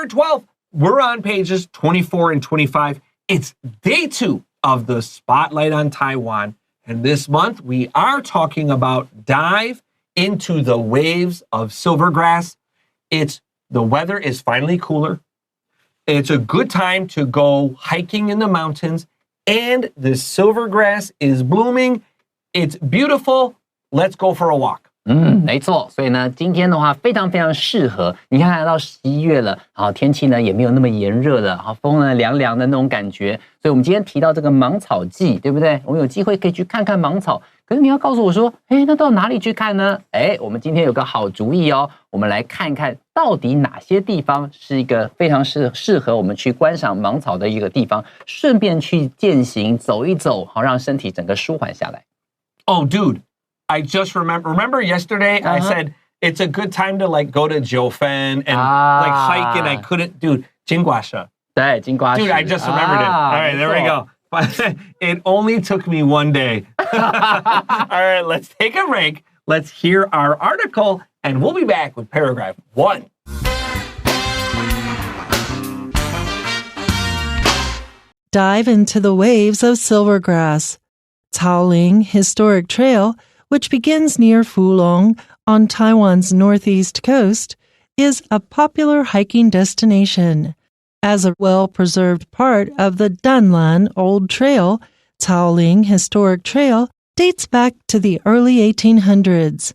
September 12th, we're on pages 24 and 25. It's day 2 of the Spotlight on Taiwan. And this month, we are talking about dive into the waves of Silvergrass. The weather is finally cooler. It's a good time to go hiking in the mountains. And the Silvergrass is blooming. It's beautiful. Let's go for a walk. 没错，所以呢，今天的话非常非常适合。你看到11月了，好，天气呢也没有那么炎热了，好，风呢凉凉的那种感觉。所以我们今天提到这个芒草季，对不对？我们有机会可以去看看芒草。可是你要告诉我说，那到哪里去看呢？我们今天有个好主意哦，我们来看看到底哪些地方是一个非常适合我们去观赏芒草的一个地方，顺便去健行走一走，好让身体整个舒缓下来。Oh, dude.I just remember yesterday I said it's a good time to like go to Jiufen and like hike and I couldn't, dude, 金瓜石. 对，金瓜石. Dude, I just remembered it. All right, there we go. But it only took me one day. All right, let's take a break. Let's hear our article and we'll be back with paragraph 1. Dive into the waves of Silvergrass. Caoling Historic Trail, which begins near Fulong on Taiwan's northeast coast, is a popular hiking destination. As a well-preserved part of the Danlan Old Trail, Caoling Historic Trail dates back to the early 1800s.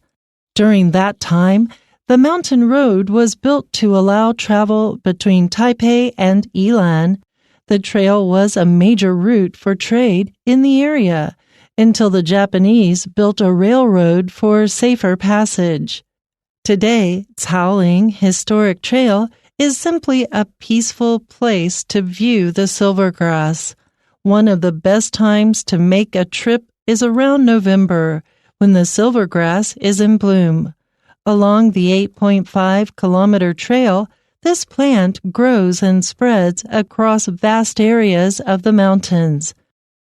During that time, the mountain road was built to allow travel between Taipei and Yilan. The trail was a major route for trade in the area, until the Japanese built a railroad for safer passage. Today, Caoling Historic Trail is simply a peaceful place to view the Silvergrass. One of the best times to make a trip is around November, when the Silvergrass is in bloom. Along the 8.5-kilometer trail, this plant grows and spreads across vast areas of the mountains.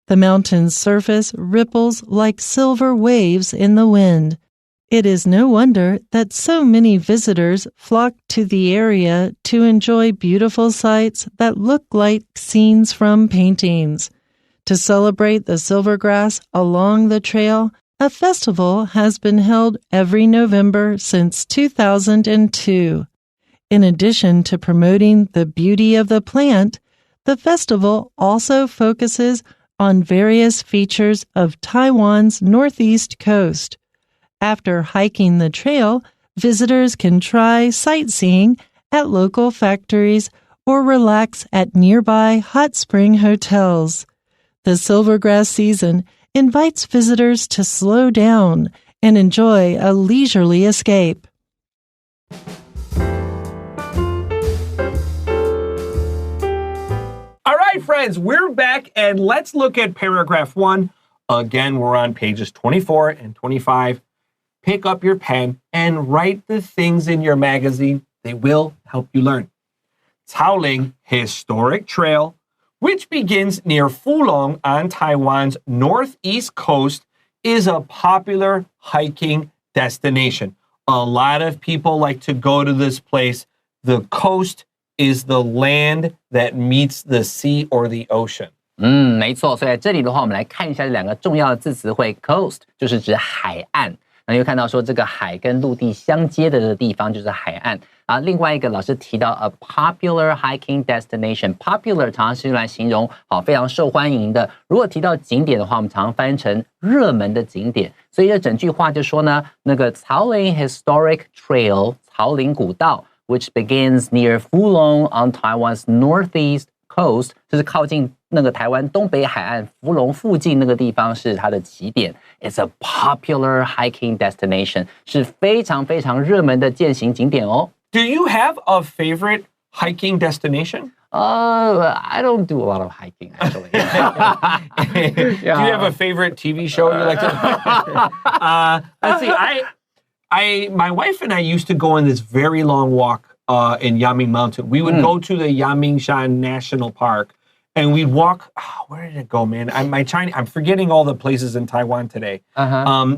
The mountain's surface ripples like silver waves in the wind. It is no wonder that so many visitors flock to the area to enjoy beautiful sights that look like scenes from paintings. To celebrate the Silvergrass along the trail, a festival has been held every November since 2002. In addition to promoting the beauty of the plant, the festival also focuses on various features of Taiwan's northeast coast. After hiking the trail, visitors can try sightseeing at local factories or relax at nearby hot spring hotels. The Silvergrass season invites visitors to slow down and enjoy a leisurely escape. All right, friends, we're back and let's look at paragraph 1. Again, we're on pages 24 and 25. Pick up your pen and write the things in your magazine. They will help you learn. Caoling Historic Trail, which begins near Fulong on Taiwan's northeast coast, is a popular hiking destination. A lot of people like to go to this place. The coast is the land that meets the sea or the ocean. 没错，所以在这里的话，我们来看一下这两个重要的字词汇。Coast 就是指海岸，那又看到说这个海跟陆地相接的地方就是海岸啊。另外一个老师提到 a popular hiking destination，popular 常常是用来形容非常受欢迎的。如果提到景点的话，我们常常翻译成热门的景点。所以这整句话就说呢，那个 Caoling Historic Trail 草岭古道。which begins near Fulong on Taiwan's northeast coast， 就是靠近那个台湾东北海岸福隆附近那个地方是它的起点。It's a popular hiking destination， 是非常非常热门的健行景点哦。Do you have a favorite hiking destination? I don't do a lot of hiking, actually. Do you have a favorite TV show you like to? Let's see. My wife and I used to go on this very long walk in Yaming Mountain. We would go to the Yamingshan National Park, And we'd walk. Oh, where did it go, man? I'm forgetting all the places in Taiwan today.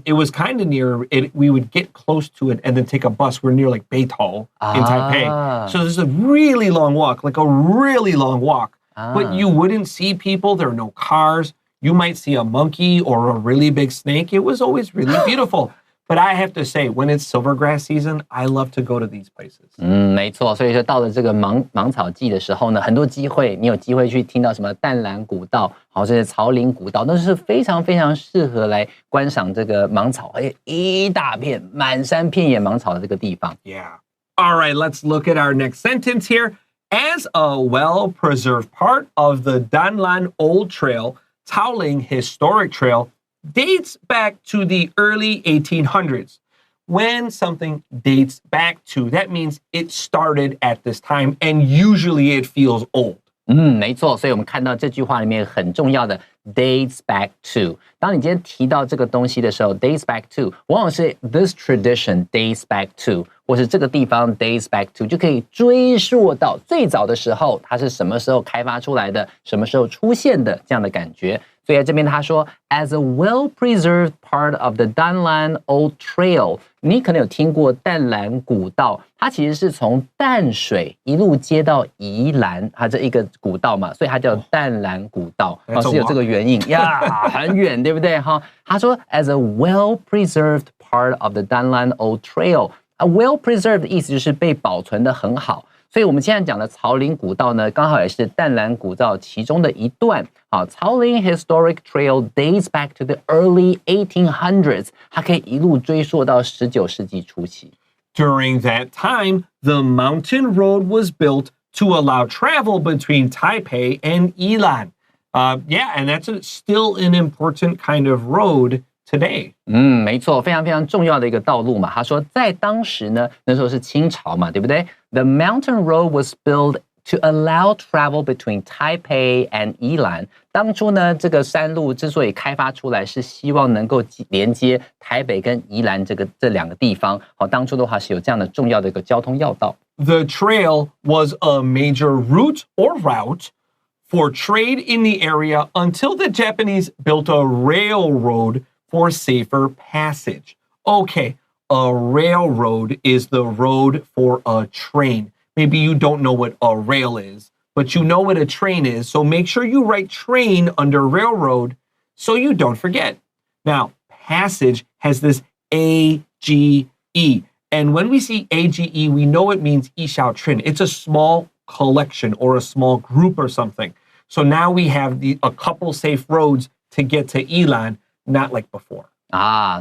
It was kind of near it. We would get close to it and then take a bus. We're near like Beitou in Taipei. So there's a really long walk, like a really long walk. But you wouldn't see people. There are no cars. You might see a monkey or a really big snake. It was always really beautiful. But I have to say, when it's silvergrass season, I love to go to these places. 没错，所以说到了这个芒草季的时候呢，很多机会，你有机会去听到什么淡蓝古道，好，这些草岭古道，都是非常非常适合来观赏这个芒草，而且一大片满山遍野芒草的这个地方。Yeah. All right, let's look at our next sentence here. As a well-preserved part of the Danlan Old Trail, Taoling Historic Trail dates back to the early 1800s. When something dates back to, that means it started at this time, and usually it feels old. 没错，所以我们看到这句话里面很重要的 dates back to。当你今天提到这个东西的时候 ，dates back to 往往是 this tradition dates back to， 或是这个地方 dates back to， 就可以追溯到最早的时候，它是什么时候开发出来的，什么时候出现的这样的感觉。所以在这边他说 ，as a well-preserved part of the Danlan Old Trail， 你可能有听过淡蓝古道，它其实是从淡水一路接到宜兰，它这一个古道嘛，所以它叫淡蓝古道，是有这个原因呀，很远，对不对？哈，他说 as a well-preserved part of the Danlan Old Trail，a well-preserved 的意思就是被保存得很好。所以我们现在讲的草岭古道呢，刚好也是淡蓝古道其中的一段。好，草岭 Historic Trail dates back to the early 1800s， 它可以一路追溯到19世纪初期。During that time, the mountain road was built to allow travel between Taipei and Yilan. Yeah, and that's still an important kind of road today. 没错，非常非常重要的一个道路嘛。他说，在当时呢，那时候是清朝嘛，对不对？ The mountain road was built to allow travel between Taipei and Yilan. 当初呢，这个山路之所以开发出来，是希望能够连接台北跟宜兰这两个地方。好，当初的话是有这样的重要的一个交通要道。The trail was a major route for trade in the area until the Japanese built a railroad for safer passage. Okay, a railroad is the road for a train. Maybe you don't know what a rail is, but you know what a train is, so make sure you write train under railroad so you don't forget. Now, passage has this A-G-E, and when we see A-G-E, we know it means 一小群. It's a small collection or a small group or something. So now we have a couple safe roads to get to Yilan, not like before.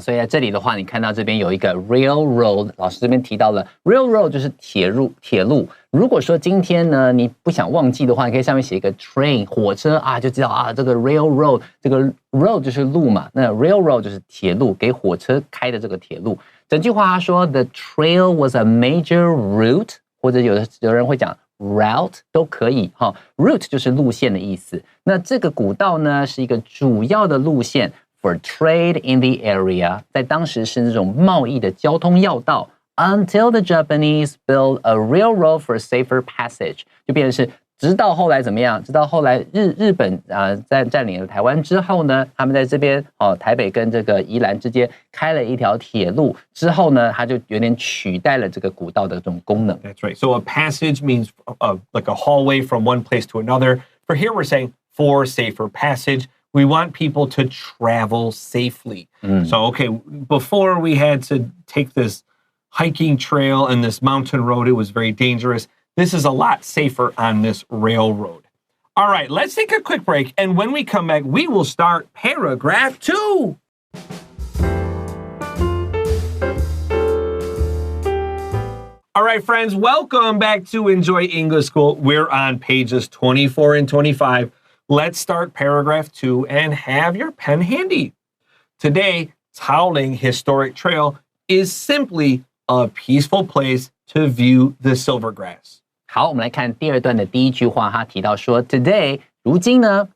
所以在这里的话，你看到这边有一个 railroad， 老师这边提到了 railroad 就是铁路。如果说今天呢你不想忘记的话，你可以上面写一个 train 火车就知道这个 railroad， 这个 road 就是路嘛，那 railroad 就是铁路，给火车开的这个铁路。整句话他说 the trail was a major route， 或者有人会讲route 都可以哈 ，route 就是路线的意思。那这个古道呢是一个主要的路线 for trade in the area， 在当时是那种贸易的交通要道。Until the Japanese built a railroad for safer passage， 就变成是直到后来怎么样？直到后来日本占领了台湾之后呢，他们在这边台北跟这个宜兰之间开了一条铁路之后呢，它就有点取代了这个古道的这种功能。That's right. So a passage means like a hallway from one place to another. For here we're saying for safer passage. We want people to travel safely. So, okay, before we had to take this hiking trail and this mountain road, it was very dangerous. This is a lot safer on this railroad. All right, let's take a quick break. And when we come back, we will start paragraph 2. All right, friends, welcome back to Enjoy English School. We're on pages 24 and 25. Let's start paragraph 2 and have your pen handy. Today, Taoling Historic Trail is simply a peaceful place to view the silvergrass. 好，我们来看第二段的第一句话，他提到说 ，Today， 如今呢，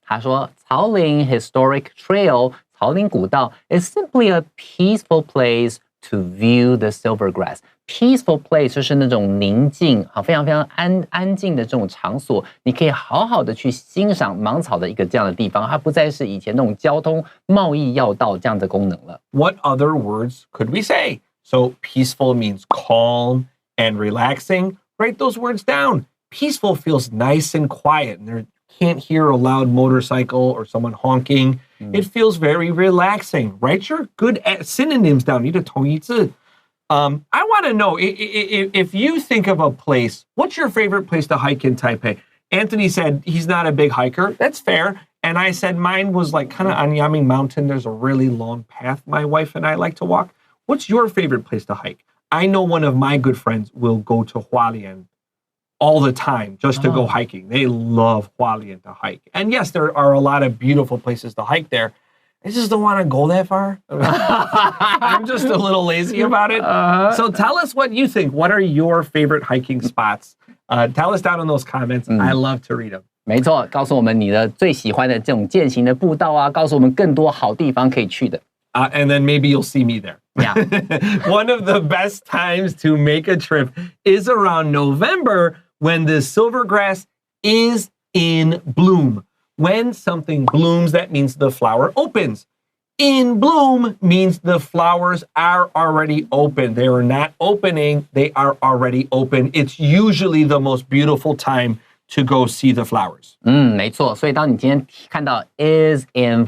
他说 Taoling Historic Trail， 草岭古道 is simply a peaceful place to view the Silvergrass。Peaceful place 就是那种宁静非常非常安静的这种场所，你可以好好的去欣赏芒草的一个这样的地方，它不再是以前那种交通贸易要道这样的功能了。What other words could we say? So peaceful means calm and relaxing. Write those words down. Peaceful feels nice and quiet, and you can't hear a loud motorcycle or someone honking. It feels very relaxing. Write your good synonyms down. 你的同义字。I want to know, if you think of a place, what's your favorite place to hike in Taipei? Anthony said he's not a big hiker. That's fair. And I said mine was like kind of on Yaming Mountain. There's a really long path my wife and I like to walk. What's your favorite place to hike? I know one of my good friends will go to Hualien all the time just to go hiking. They love Hualien to hike. And yes, there are a lot of beautiful places to hike there. I just don't want to go that far. I'm just a little lazy about it. So tell us what you think. What are your favorite hiking spots? Tell us down in those comments. I love to read them. 没错，告诉我们你的最喜欢的这种健行的步道啊，告诉我们更多好地方可以去的。And then maybe you'll see me there. Yeah. One of the best times to make a trip is around November when the silvergrass is in bloom. When something blooms, that means the flower opens. In bloom means the flowers are already open. They are not opening, they are already open. It's usually the most beautiful time to go see the flowers. 没错。所以当你今天看到 is in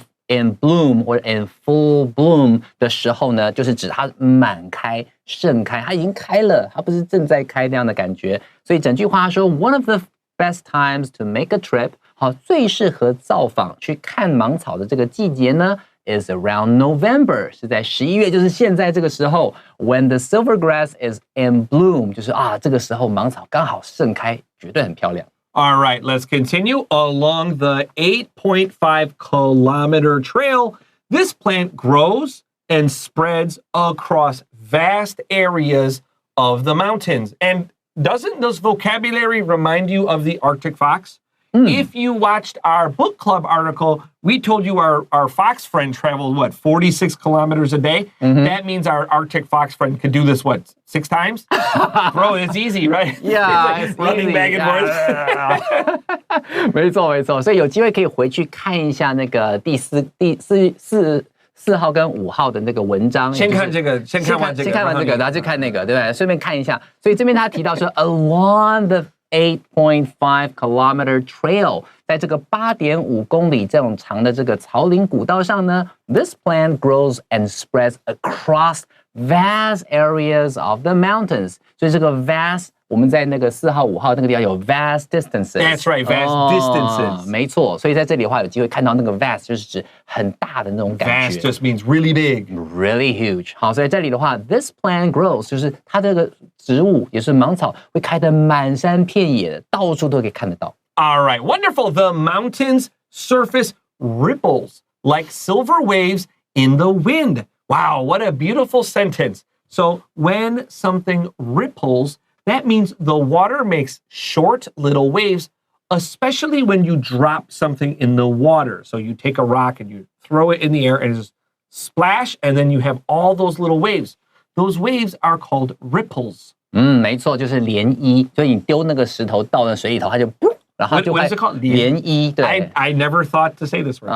bloom 或者 in full bloom 的时候呢，就是指它满开、盛开，它已经开了，它不是正在开那样的感觉。所以整句话说 ，one of the best times to make a trip， 好，最适合造访去看芒草的这个季节呢 ，is around November， 是在11月，就是现在这个时候 ，when the silvergrass is in bloom， 就是这个时候芒草刚好盛开，绝对很漂亮。All right, let's continue along the 8.5 kilometer trail. This plant grows and spreads across vast areas of the mountains. And doesn't this vocabulary remind you of the Arctic fox? If you watched our book club article, we told you our fox friend traveled, 46 kilometers a day? That means our Arctic fox friend could do this, 6 times? Bro, it's easzy, right? Yeah, it's like running easy. back and forth. 没错，没错。所以有机会可以回去看一下那个第四号跟5号的那个文章。先看这个，先看完这个，然后就看那个，对不对？顺便看一下。所以这边他提到说 ，along the 8.5 kilometer trail， 在这个8.5公里这种长的这个草岭古道上呢 ，this plant grows and spreads across vast areas of the mountains。所以这个 vast， 我们在那个4号、5号那个地方有 vast distances。That's right, vast distances。没错，所以在这里的话，有机会看到那个 vast， 就是指很大的那种感觉。Vast just means really big, really huge。好，所以这里的话 ，this plant grows， 就是它这个植物也是芒草，会开得满山遍野的，到处都可以看得到。All right, wonderful. The mountain's surface ripples like silver waves in the wind. Wow, what a beautiful sentence. So when something ripples, that means the water makes short little waves, especially when you drop something in the water. So you take a rock and you throw it in the air and it just splash, and then you have all those little waves. Those waves are called ripples. 没错，就是涟漪。所以你丢那个石头到那水里头，它就然后就会 What is it called? 涟漪。对 I never thought to say this word.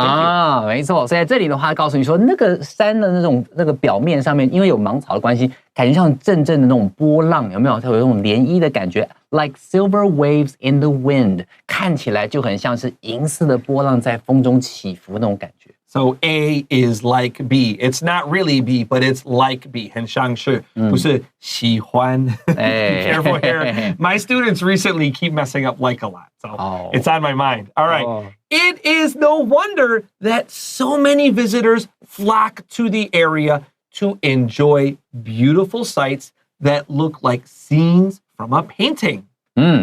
没错。所以在这里的话，告诉你说，那个山的那个表面上面，因为有芒草的关系，感觉像阵阵的那种波浪，有没有？它有那种涟漪的感觉 ，like silver waves in the wind， 看起来就很像是银色的波浪在风中起伏那种感觉。So A is like B. It's not really B, but it's like B. 很像是，不是喜欢。Be careful here. My students recently keep messing up like a lot, so it's on my mind. All right. It is no wonder that so many visitors flock to the area to enjoy beautiful sights that look like scenes from a painting.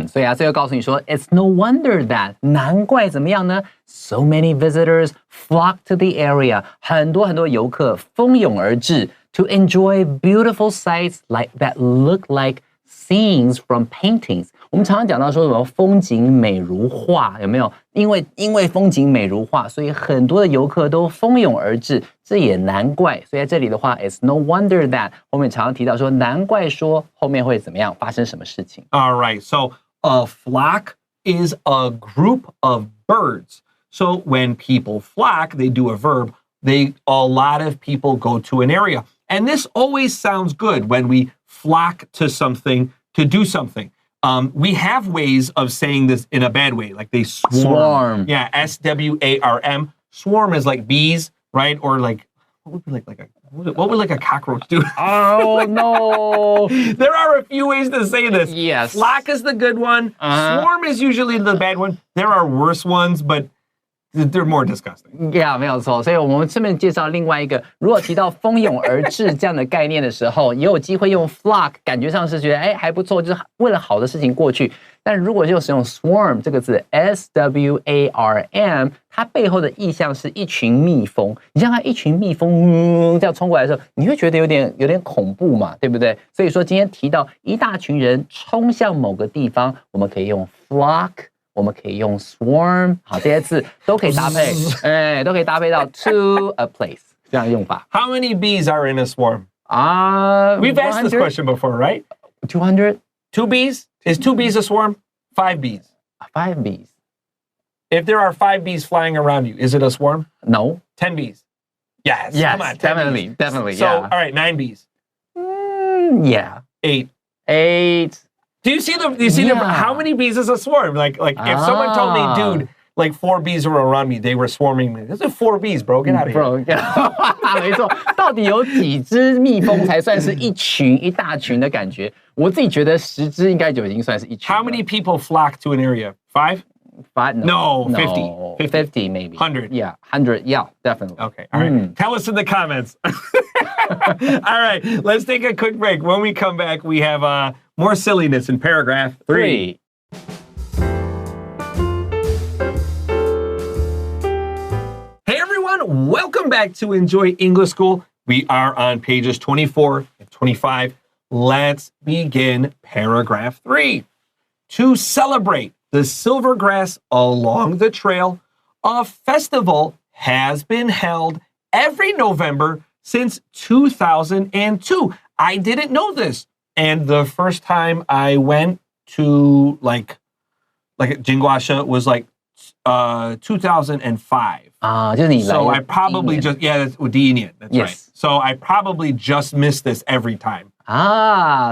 所以最后告诉你说 ，It's no wonder that， 难怪怎么样呢 ？So many visitors flock to the area， 很多游客蜂拥而至 to enjoy beautiful sights that look like scenes from paintings。我们常常讲到说什么风景美如画，有没有？因为风景美如画，所以很多的游客都蜂拥而至，这也难怪。所以在这里的话 ，it's no wonder that 后面常常提到说，难怪说后面会怎么样，发生什么事情。All right, so a flock is a group of birds. So when people flock, they do a verb. A lot of people go to an area. And this always sounds good when we flock to something to do something. We have ways of saying this in a bad way, like they swarm. Yeah, S-W-A-R-M. Swarm is like bees, right? Or like, what would like a cockroach do? Oh, no. There are a few ways to say this. Yes. Flock is the good one. Swarm is usually the bad one. There are worse ones, but they're more disgusting. Yeah, 没有错。所以我们顺便介绍另外一个，如果提到蜂拥而至这样的概念的时候，也有机会用 flock， 感觉上是觉得还不错，就是为了好的事情过去。但如果就使用 swarm 这个字 S-W-A-R-M， 它背后的意象是一群蜜蜂。你像它一群蜜蜂这样冲过来的时候，你会觉得有点恐怖嘛，对不对？所以说今天提到一大群人冲向某个地方，我们可以用 flock。我们可以用 swarm， 好，这些字都可以搭配，都可以搭配到 to a place 这样用法。How many bees are in a swarm? We've asked this question before, right? 200? 2 bees? Is 2 bees a swarm? 5 bees. 5 bees. If there are 5 bees flying around you, is it a swarm? No. 10 bees. Yes. Yes, Come on, 10 definitely, bees. definitely. So, yeah. all right, 9 bees. Yeah. 8. Do you see the how many bees is a swarm? Like if someone told me, dude, like 4 bees were around me, they were swarming me. This is 4 bees, bro. Get out of here. Bro, 没错，到底有几只蜜蜂才算是一群一大群的感觉？我自己觉得10只应该就已经算是一群。How many people flock to an area? 5? 5? No, 50. 50 maybe. 100. Yeah, 100. Yeah, definitely. Okay, all right. Tell us in the comments. All right, let's take a quick break. When we come back, we have more silliness in paragraph 3. Hey everyone, welcome back to Enjoy English School. We are on pages 24 and 25. Let's begin paragraph 3. To celebrate the silvergrass along the trail, a festival has been held every November since 2002. I didn't know this. And the first time I went to like Jinguasha was like 2005. 就是你来 So I probably just that's 我第一年, that's Yes. right. So I probably just missed this every time.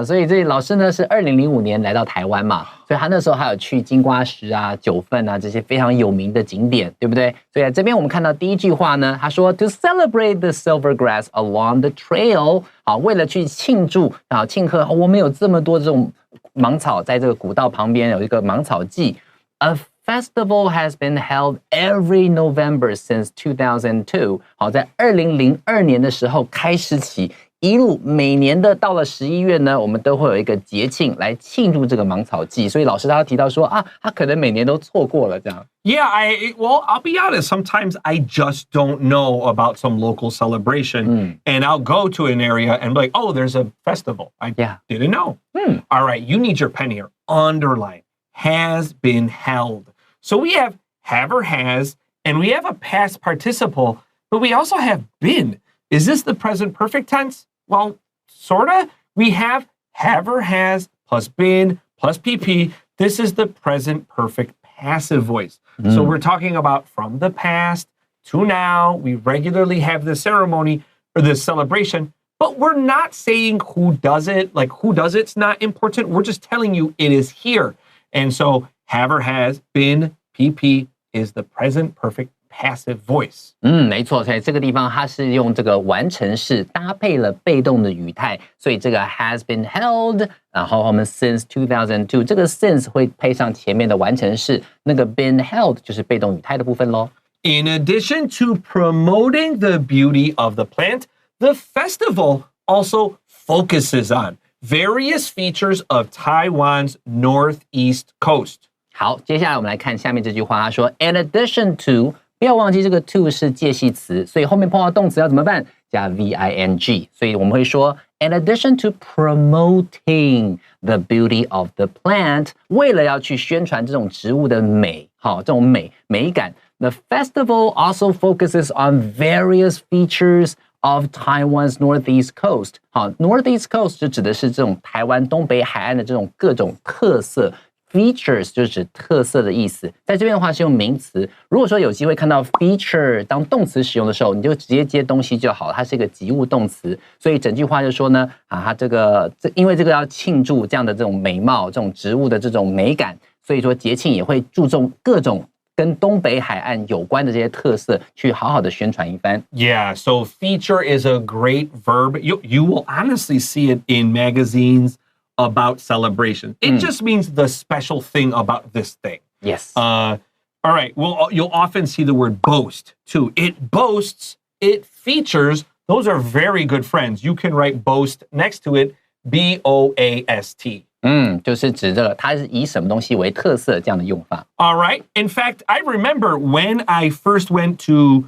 所以这老师呢是2005年来到台湾嘛，所以他那时候还有去金瓜石啊、九份啊这些非常有名的景点，对不对？所以在这边我们看到第一句话呢，他说 To celebrate the silvergrass along the trail， 好，为了去庆祝啊庆贺，我们有这么多这种芒草在这个古道旁边有一个芒草季。A festival has been held every November since 2002。好，在2002年的时候开始起。一路每年的到了11月呢，我们都会有一个节庆来庆祝这个芒草季，所以老师他提到说他可能每年都错过了这样。Yeah, I'll be honest. Sometimes I just don't know about some local celebration, and I'll go to an area and be like, "Oh, there's a festival." I didn't know. All right, you need your pen here. Underline has been held. So we have or has, and we have a past participle, but we also have been. Is this the present perfect tense? Well, sorta. We have or has plus been plus PP. This is the present perfect passive voice. So we're talking about from the past to now. We regularly have this ceremony or this celebration, but we're not saying who does it. Like who does it's not important. We're just telling you it is here. And so have or has been PP is the present perfect passive voice. 没错，所以这个地方它是用这个完成式搭配了被动的语态，所以这个 has been held， 然后我们 since 2002， 这个 since 会配上前面的完成式，那个 been held 就是被动语态的部分咯。In addition to promoting the beauty of the plant, the festival also focuses on various features of Taiwan's northeast coast. 好，接下来我们来看下面这句话，他说 in addition to。不要忘记这个 to 是介系词，所以后面碰到动词要怎么办？加 VING， 所以我们会说 In addition to promoting the beauty of the plant， 为了要去宣传这种植物的美，这种美感 ，the festival also focuses on various features of Taiwan's northeast coast。northeast coast 就指的是这种台湾东北海岸的这种各种特色。Features 就是指特色的意思，在这边的话是用名词。如果说有机会看到 feature 当动词使用的时候，你就直接接东西就好了，它是一个及物动词。所以整句话就说呢，它因为这个要庆祝这样的这种美貌、这种植物的这种美感，所以说节庆也会注重各种跟东北海岸有关的这些特色，去好好的宣传一番。Yeah, so feature is a great verb. You will honestly see it in magazines.About celebration. It just means the special thing about this thing. Yes. All right. Well, you'll often see the word boast too. It boasts, it features. Those are very good friends. You can write boast next to it, B-O-A-S-T. 就是指这个，它是以什么东西为特色这样的用法。All right. In fact, I remember when I first went to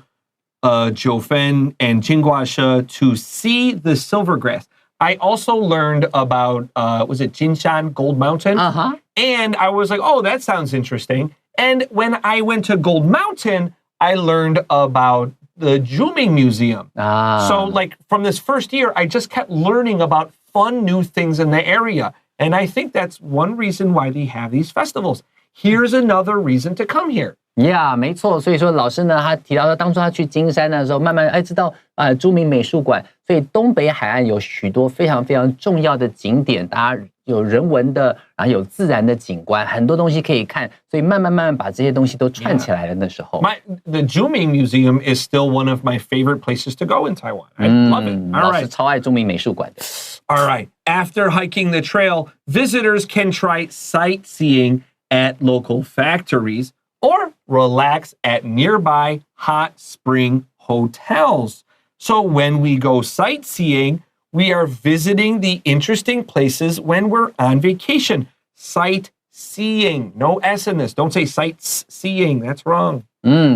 Jiufen and Jingguashe to see the silvergrass.I also learned about, was it Jinshan Gold Mountain? Uh-huh. And I was like, oh, that sounds interesting. And when I went to Gold Mountain, I learned about the Juming Museum. So like from this first year, I just kept learning about fun new things in the area. And I think that's one reason why they have these festivals. Here's another reason to come here.Yeah, 没错。所以说老师呢，他提到说，当初他去金山的时候，慢慢知道著名美术馆，所以东北海岸有许多非常非常重要的景点，大家有人文的，然后有自然的景观，很多东西可以看，所以慢慢把这些东西都串起来了。那时候 ，The Juming Museum is still one of my favorite places to go in Taiwan. I love it. All right, 老师超爱著名美术馆的。All right, after hiking the trail, visitors can try sightseeing at local factories.Or relax at nearby hot spring hotels. So when we go sightseeing, we are visiting the interesting places when we're on vacation. Sightseeing. No S in this. Don't say sightseeing. That's wrong.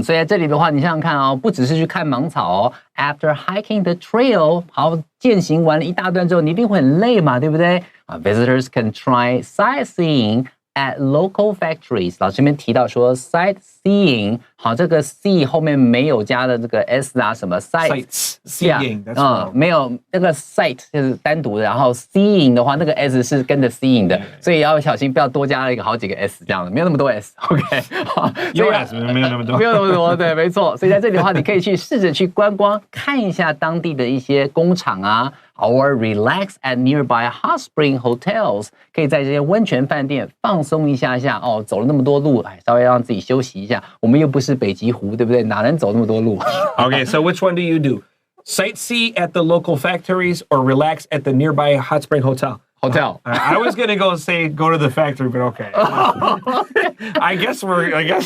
所以在这里的话，你想想看不只是去看芒草After hiking the trail， 好，健行完了一大段之后，你一定会很累嘛，对不对？Visitors can try sightseeing.At local factories， 老师这边提到说 sightseeing， 好，这个 see 后面没有加的这个 s 什么 sightseeing， 没有那个 sight 就是单独的，然后 seeing 的话，那个 s 是跟着 seeing 的，所以要小心不要多加了一个好几个 s 这样的，没有那么多 s，OK， 有 s 没有那么多，没有那么多，对，没错。所以在这里的话，你可以去试着去观光，看一下当地的一些工厂。Or relax at nearby hot spring hotels， 可以在这些温泉饭店放松一下走了那么多路，稍微让自己休息一下。我们又不是北极狐，对不对？哪能走那么多路？Okay, so which one do you do? Sightsee at the local factories or relax at the nearby hot spring hotel? I was going to go say go to the factory, but okay. I guess.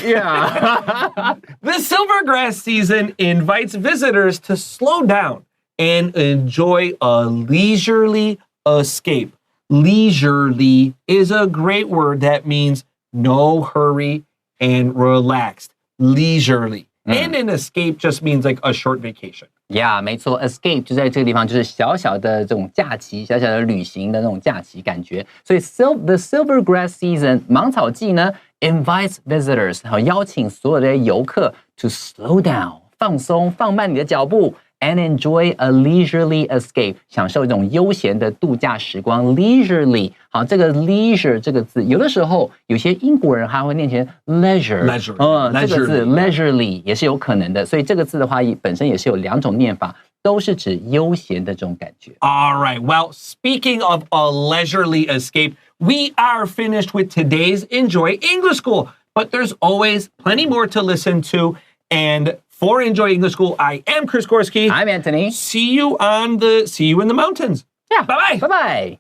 Yeah. The silvergrass season invites visitors to slow down.And enjoy a leisurely escape. Leisurely is a great word that means no hurry and relaxed. Leisurely. And an escape just means like a short vacation. Yeah, 没错 escape 就在这个地方，就是小小的这种假期，小小的旅行的那种假期感觉。所以 the Silvergrass season 芒草季呢 invites visitors 邀请所有的游客 to slow down 放松放慢你的脚步。And enjoy a leisurely escape， 享受一种悠闲的度假时光。Leisurely， 好，这个 leisure 这个字，有的时候有些英国人他会念成 leisure， 这个字 leisurely 也是有可能的。所以这个字的话，本身也是有两种念法，都是指悠闲的这种感觉。All right. Well, speaking of a leisurely escape, we are finished with today's Enjoy English School. But there's always plenty more to listen to. And for Enjoy English School, I am Chris Gorski. I'm Antony. See you in the mountains. Yeah. Bye-bye. Bye-bye.